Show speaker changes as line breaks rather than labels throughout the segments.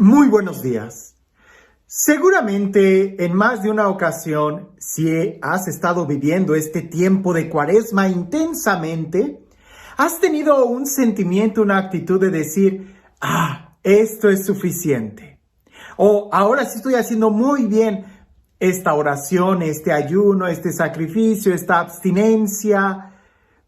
Muy buenos días. Seguramente en más de una ocasión, si has estado viviendo este tiempo de Cuaresma intensamente, has tenido un sentimiento, una actitud de decir, esto es suficiente. O ahora sí estoy haciendo muy bien esta oración, este ayuno, este sacrificio, esta abstinencia.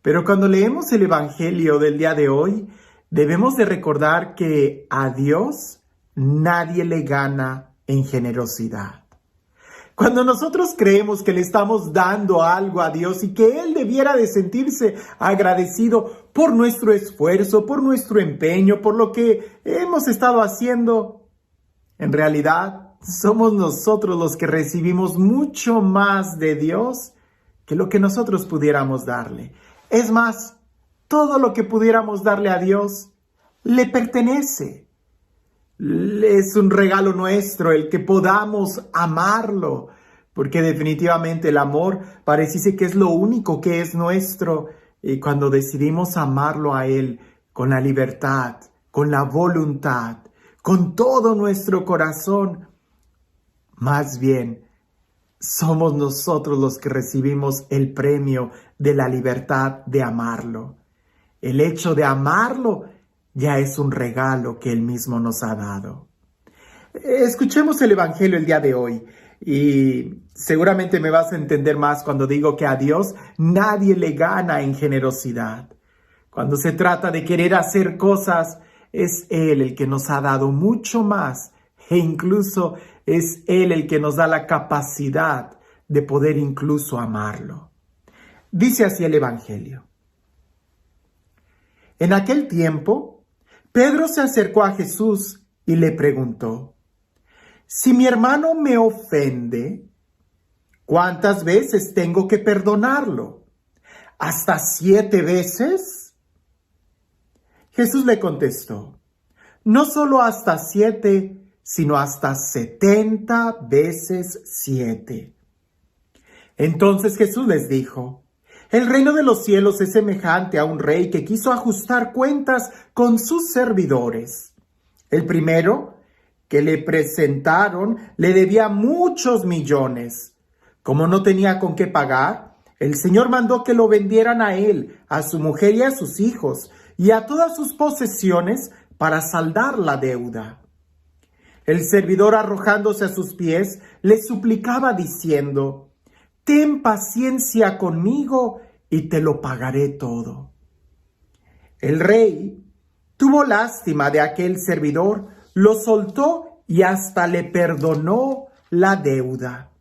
Pero cuando leemos el Evangelio del día de hoy, debemos de recordar que a Dios nadie le gana en generosidad. Cuando nosotros creemos que le estamos dando algo a Dios y que Él debiera de sentirse agradecido por nuestro esfuerzo, por nuestro empeño, por lo que hemos estado haciendo, en realidad somos nosotros los que recibimos mucho más de Dios que lo que nosotros pudiéramos darle. Es más, todo lo que pudiéramos darle a Dios le pertenece. Es un regalo nuestro el que podamos amarlo, porque definitivamente el amor parece que es lo único que es nuestro, y cuando decidimos amarlo a Él con la libertad, con la voluntad, con todo nuestro corazón, más bien somos nosotros los que recibimos el premio de la libertad de amarlo. El hecho de amarlo ya es un regalo que Él mismo nos ha dado. Escuchemos el Evangelio el día de hoy y seguramente me vas a entender más cuando digo que a Dios nadie le gana en generosidad. Cuando se trata de querer hacer cosas, es Él el que nos ha dado mucho más e incluso es Él el que nos da la capacidad de poder incluso amarlo. Dice así el Evangelio. En aquel tiempo, Pedro se acercó a Jesús y le preguntó, si mi hermano me ofende, ¿cuántas veces tengo que perdonarlo? ¿Hasta 7 veces? Jesús le contestó, no solo hasta 7, sino hasta 70 veces 7. Entonces Jesús les dijo, el reino de los cielos es semejante a un rey que quiso ajustar cuentas con sus servidores. El primero que le presentaron le debía muchos millones. Como no tenía con qué pagar, el Señor mandó que lo vendieran a él, a su mujer y a sus hijos, y a todas sus posesiones para saldar la deuda. El servidor, arrojándose a sus pies, le suplicaba diciendo, ten paciencia conmigo y te lo pagaré todo. El rey tuvo lástima de aquel servidor, lo soltó y hasta le perdonó la deuda.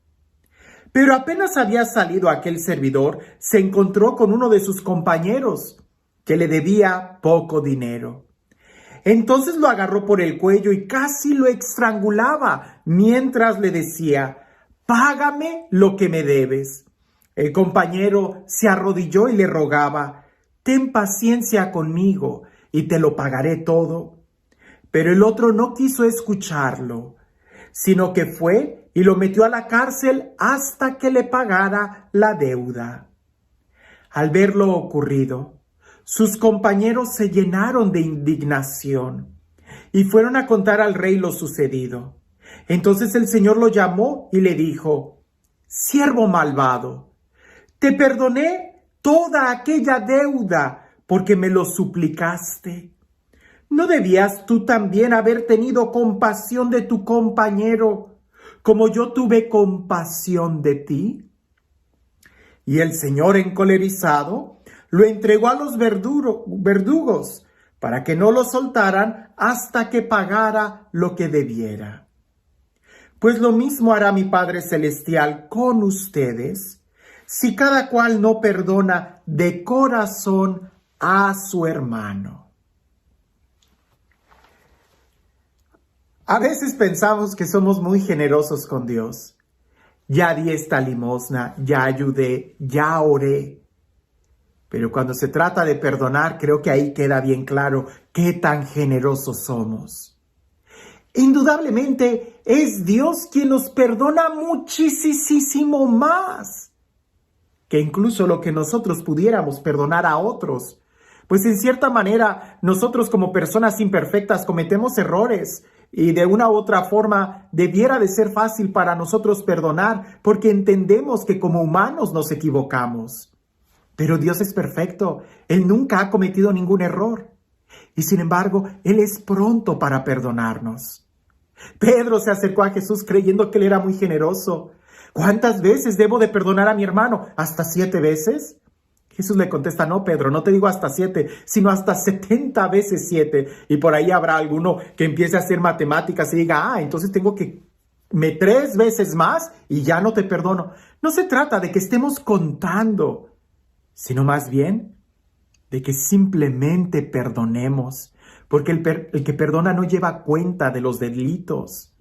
Pero apenas había salido aquel servidor, se encontró con uno de sus compañeros, que le debía poco dinero. Entonces lo agarró por el cuello y casi lo estrangulaba, mientras le decía, págame lo que me debes. El compañero se arrodilló y le rogaba, ten paciencia conmigo y te lo pagaré todo. Pero el otro no quiso escucharlo, sino que fue y lo metió a la cárcel hasta que le pagara la deuda. Al ver lo ocurrido, sus compañeros se llenaron de indignación y fueron a contar al rey lo sucedido. Entonces el Señor lo llamó y le dijo, siervo malvado, te perdoné toda aquella deuda porque me lo suplicaste. ¿No debías tú también haber tenido compasión de tu compañero, como yo tuve compasión de ti? Y el Señor, encolerizado, lo entregó a los verdugos para que no lo soltaran hasta que pagara lo que debiera. Pues lo mismo hará mi Padre Celestial con ustedes, si cada cual no perdona de corazón a su hermano. A veces pensamos que somos muy generosos con Dios. Ya di esta limosna, ya ayudé, ya oré. Pero cuando se trata de perdonar, creo que ahí queda bien claro qué tan generosos somos. Indudablemente es Dios quien nos perdona muchísimo más que incluso lo que nosotros pudiéramos perdonar a otros. Pues en cierta manera nosotros como personas imperfectas cometemos errores Y de una u otra forma debiera de ser fácil para nosotros perdonar porque entendemos que como humanos nos equivocamos. Pero Dios es perfecto. Él nunca ha cometido ningún error. Y sin embargo, Él es pronto para perdonarnos. Pedro se acercó a Jesús creyendo que Él era muy generoso. ¿Cuántas veces debo de perdonar a mi hermano? ¿Hasta 7 veces? Jesús le contesta, no, Pedro, no te digo hasta 7, sino hasta 70 veces 7. Y por ahí habrá alguno que empiece a hacer matemáticas y diga, entonces tengo que 3 veces más y ya no te perdono. No se trata de que estemos contando, sino más bien de que simplemente perdonemos, porque el que perdona no lleva cuenta de los delitos.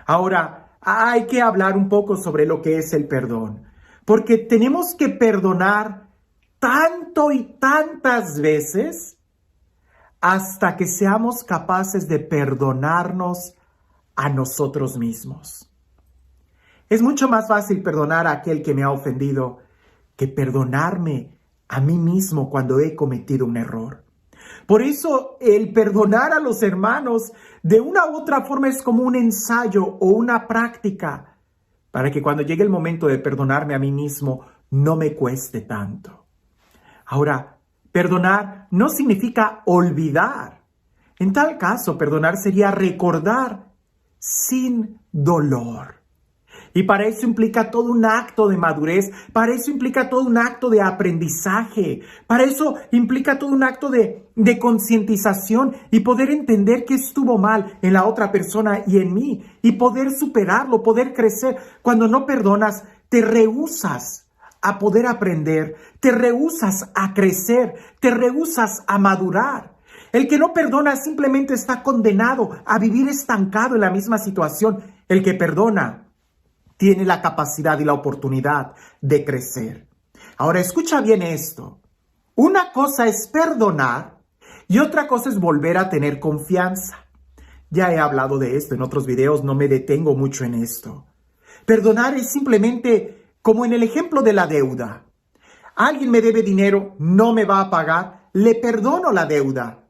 Ahora, hay que hablar un poco sobre lo que es el perdón, porque tenemos que perdonar tanto y tantas veces hasta que seamos capaces de perdonarnos a nosotros mismos. Es mucho más fácil perdonar a aquel que me ha ofendido que perdonarme a mí mismo cuando he cometido un error. Por eso el perdonar a los hermanos de una u otra forma es como un ensayo o una práctica para que cuando llegue el momento de perdonarme a mí mismo no me cueste tanto. Ahora, perdonar no significa olvidar. En tal caso, perdonar sería recordar sin dolor. Y para eso implica todo un acto de madurez, para eso implica todo un acto de aprendizaje, para eso implica todo un acto de concientización y poder entender qué estuvo mal en la otra persona y en mí, y poder superarlo, poder crecer. Cuando no perdonas, te rehúsas a poder aprender, te rehúsas a crecer, te rehúsas a madurar. El que no perdona simplemente está condenado a vivir estancado en la misma situación. El que perdona tiene la capacidad y la oportunidad de crecer. Ahora, escucha bien esto. Una cosa es perdonar y otra cosa es volver a tener confianza. Ya he hablado de esto en otros videos, no me detengo mucho en esto. Perdonar es simplemente como en el ejemplo de la deuda. Alguien me debe dinero, no me va a pagar, le perdono la deuda,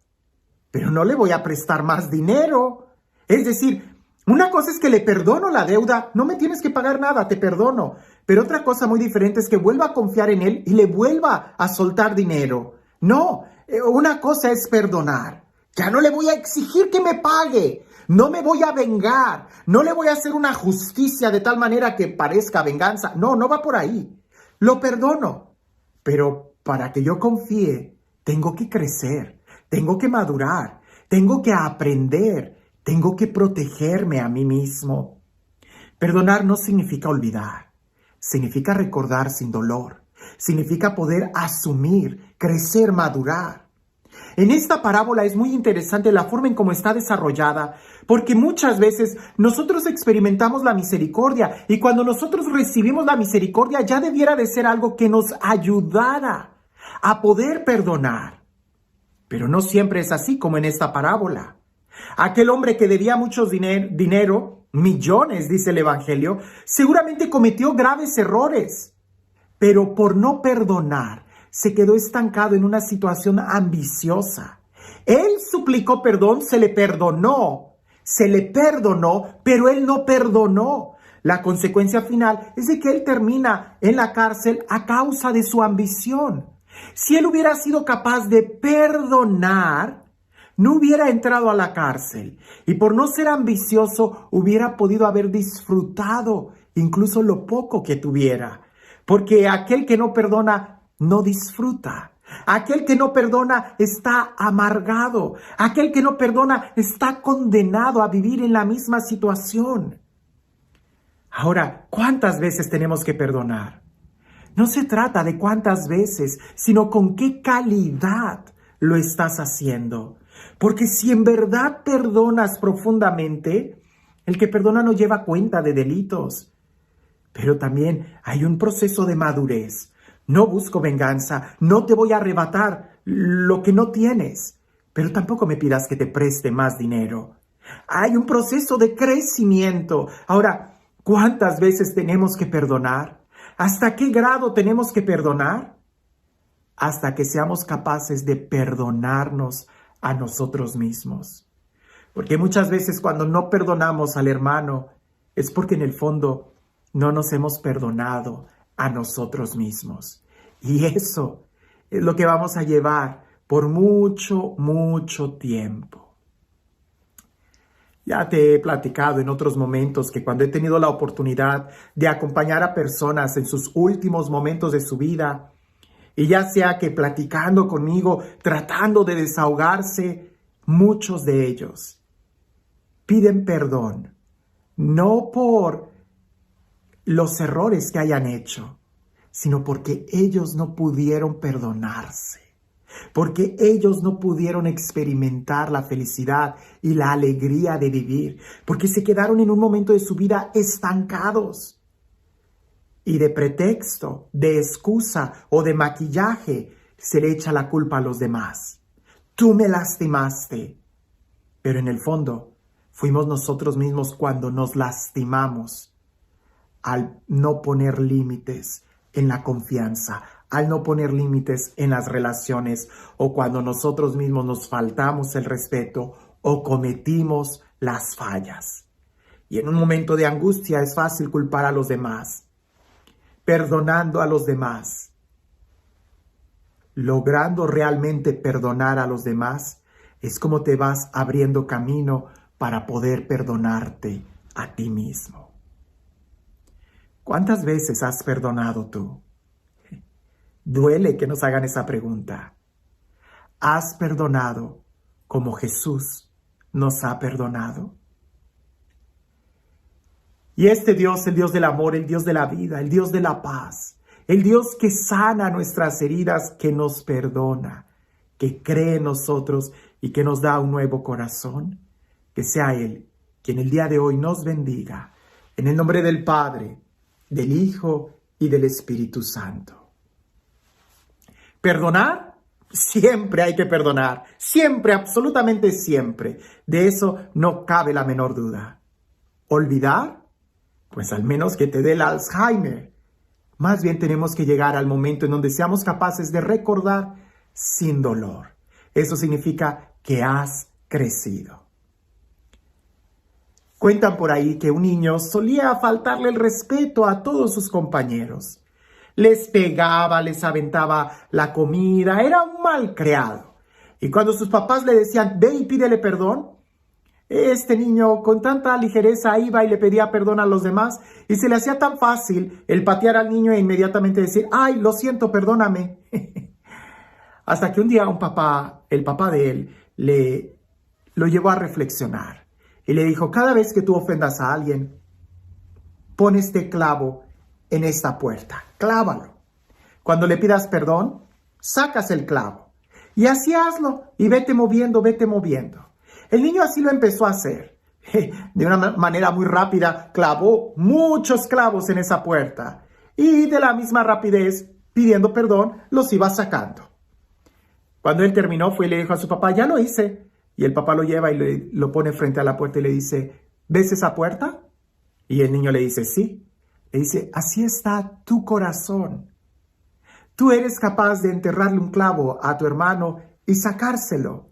pero no le voy a prestar más dinero. Es decir, una cosa es que le perdono la deuda, no me tienes que pagar nada, te perdono. Pero otra cosa muy diferente es que vuelva a confiar en él y le vuelva a soltar dinero. No, una cosa es perdonar. Ya no le voy a exigir que me pague. No me voy a vengar, no le voy a hacer una justicia de tal manera que parezca venganza. No, no va por ahí. Lo perdono, pero para que yo confíe, tengo que crecer, tengo que madurar, tengo que aprender, tengo que protegerme a mí mismo. Perdonar no significa olvidar, significa recordar sin dolor, significa poder asumir, crecer, madurar. En esta parábola es muy interesante la forma en cómo está desarrollada, porque muchas veces nosotros experimentamos la misericordia y cuando nosotros recibimos la misericordia ya debiera de ser algo que nos ayudara a poder perdonar. Pero no siempre es así como en esta parábola. Aquel hombre que debía mucho dinero, millones, dice el Evangelio, seguramente cometió graves errores, pero por no perdonar, se quedó estancado en una situación ambiciosa. Él suplicó perdón, se le perdonó, pero él no perdonó. La consecuencia final es de que él termina en la cárcel a causa de su ambición. Si él hubiera sido capaz de perdonar, no hubiera entrado a la cárcel y por no ser ambicioso hubiera podido haber disfrutado incluso lo poco que tuviera. Porque aquel que no perdona no disfruta. Aquel que no perdona está amargado. Aquel que no perdona está condenado a vivir en la misma situación. Ahora, ¿cuántas veces tenemos que perdonar? No se trata de cuántas veces, sino con qué calidad lo estás haciendo. Porque si en verdad perdonas profundamente, el que perdona no lleva cuenta de delitos. Pero también hay un proceso de madurez. No busco venganza, no te voy a arrebatar lo que no tienes, pero tampoco me pidas que te preste más dinero. Hay un proceso de crecimiento. Ahora, ¿cuántas veces tenemos que perdonar? ¿Hasta qué grado tenemos que perdonar? Hasta que seamos capaces de perdonarnos a nosotros mismos. Porque muchas veces cuando no perdonamos al hermano es porque en el fondo no nos hemos perdonado a nosotros mismos. Y eso es lo que vamos a llevar por mucho, mucho tiempo. Ya te he platicado en otros momentos que cuando he tenido la oportunidad de acompañar a personas en sus últimos momentos de su vida, y ya sea que platicando conmigo, tratando de desahogarse, muchos de ellos piden perdón, no por los errores que hayan hecho, sino porque ellos no pudieron perdonarse, porque ellos no pudieron experimentar la felicidad y la alegría de vivir, porque se quedaron en un momento de su vida estancados. Y de pretexto, de excusa o de maquillaje se le echa la culpa a los demás. Tú me lastimaste. Pero en el fondo, fuimos nosotros mismos cuando nos lastimamos al no poner límites en la confianza, al no poner límites en las relaciones, o cuando nosotros mismos nos faltamos el respeto o cometimos las fallas. Y en un momento de angustia es fácil culpar a los demás. Perdonando a los demás, logrando realmente perdonar a los demás, es como te vas abriendo camino para poder perdonarte a ti mismo. ¿Cuántas veces has perdonado tú? Duele que nos hagan esa pregunta. ¿Has perdonado como Jesús nos ha perdonado? Y este Dios, el Dios del amor, el Dios de la vida, el Dios de la paz, el Dios que sana nuestras heridas, que nos perdona, que cree en nosotros y que nos da un nuevo corazón, que sea Él quien el día de hoy nos bendiga. En el nombre del Padre, del Hijo y del Espíritu Santo. ¿Perdonar? Siempre hay que perdonar. Siempre, absolutamente siempre. De eso no cabe la menor duda. ¿Olvidar? Pues al menos que te dé el Alzheimer. Más bien tenemos que llegar al momento en donde seamos capaces de recordar sin dolor. Eso significa que has crecido. Cuentan por ahí que un niño solía faltarle el respeto a todos sus compañeros. Les pegaba, les aventaba la comida, era un malcriado. Y cuando sus papás le decían, ve y pídele perdón, este niño con tanta ligereza iba y le pedía perdón a los demás y se le hacía tan fácil el patear al niño e inmediatamente decir, ay, lo siento, perdóname. Hasta que un día el papá de él, lo llevó a reflexionar y le dijo, cada vez que tú ofendas a alguien, pon este clavo en esta puerta, clávalo. Cuando le pidas perdón, sacas el clavo y así hazlo y vete moviendo, vete moviendo. El niño así lo empezó a hacer. De una manera muy rápida, clavó muchos clavos en esa puerta. Y de la misma rapidez, pidiendo perdón, los iba sacando. Cuando él terminó, fue y le dijo a su papá, ya lo hice. Y el papá lo lleva y lo pone frente a la puerta y le dice, ¿ves esa puerta? Y el niño le dice, sí. Le dice, así está tu corazón. Tú eres capaz de enterrarle un clavo a tu hermano y sacárselo.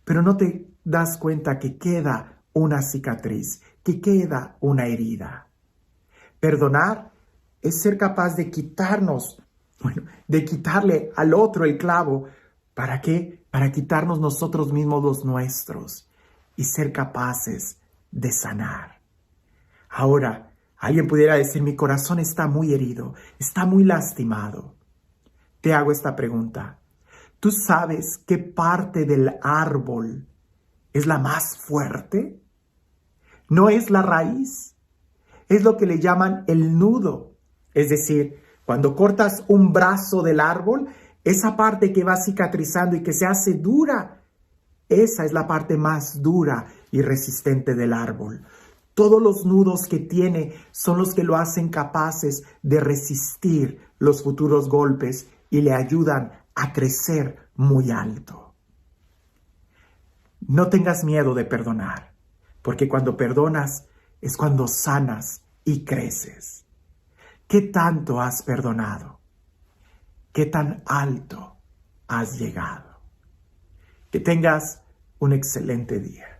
Pero no te das cuenta que queda una cicatriz, que queda una herida. Perdonar es ser capaz de de quitarle al otro el clavo. ¿Para qué? Para quitarnos nosotros mismos los nuestros y ser capaces de sanar. Ahora, alguien pudiera decir, mi corazón está muy herido, está muy lastimado. Te hago esta pregunta. ¿Tú sabes qué parte del árbol es la más fuerte? No es la raíz, es lo que le llaman el nudo. Es decir, cuando cortas un brazo del árbol, esa parte que va cicatrizando y que se hace dura, esa es la parte más dura y resistente del árbol. Todos los nudos que tiene son los que lo hacen capaces de resistir los futuros golpes y le ayudan a crecer muy alto. No tengas miedo de perdonar, porque cuando perdonas es cuando sanas y creces. ¿Qué tanto has perdonado? ¿Qué tan alto has llegado? Que tengas un excelente día.